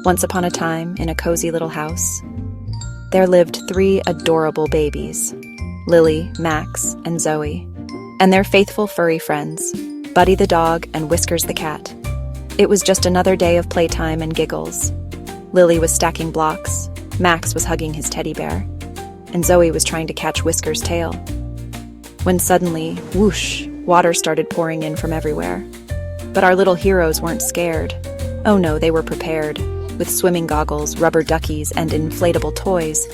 Once upon a time, in a cozy little house, there lived 3 adorable babies, Lily, Max, and Zoe, and their faithful furry friends, Buddy the dog and Whiskers the cat. It was just another day of playtime and giggles. Lily was stacking blocks, Max was hugging his teddy bear, and Zoe was trying to catch Whiskers' tail. When suddenly, whoosh, water started pouring in from everywhere. But our little heroes weren't scared. Oh no, they were prepared, with swimming goggles, rubber duckies, and inflatable toys.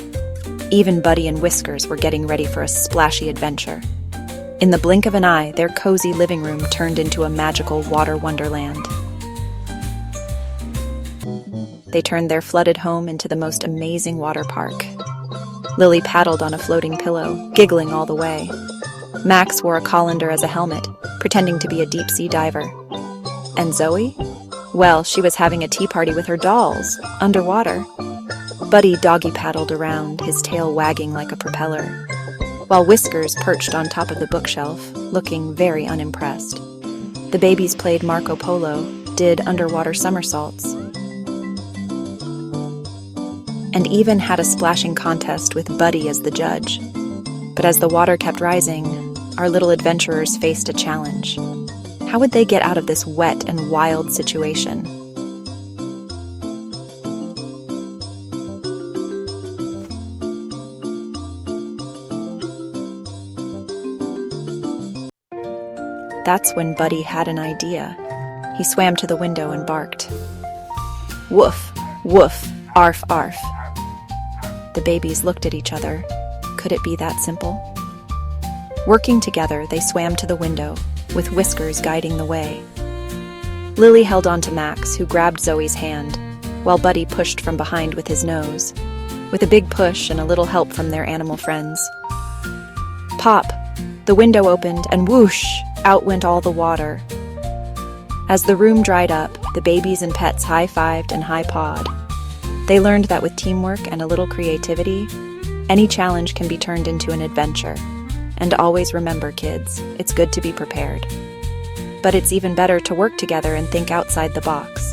Even Buddy and Whiskers were getting ready for a splashy adventure. In the blink of an eye, their cozy living room turned into a magical water wonderland. They turned their flooded home into the most amazing water park. Lily paddled on a floating pillow, giggling all the way. Max wore a colander as a helmet, pretending to be a deep-sea diver. And Zoe? Well, she was having a tea party with her dolls, underwater. Buddy doggy-paddled around, his tail wagging like a propeller, while Whiskers perched on top of the bookshelf, looking very unimpressed. The babies played Marco Polo, did underwater somersaults, and even had a splashing contest with Buddy as the judge. But as the water kept rising, our little adventurers faced a challenge. How would they get out of this wet and wild situation? That's when Buddy had an idea. He swam to the window and barked. Woof, woof, arf, arf. The babies looked at each other. Could it be that simple? Working together, they swam to the window, with Whiskers guiding the way. Lily held on to Max, who grabbed Zoe's hand, while Buddy pushed from behind with his nose. With a big push and a little help from their animal friends. Pop! The window opened, and whoosh! Out went all the water. As the room dried up, the babies and pets high-fived and high-pawed. They learned that with teamwork and a little creativity, any challenge can be turned into an adventure. And always remember, kids, it's good to be prepared. But it's even better to work together and think outside the box.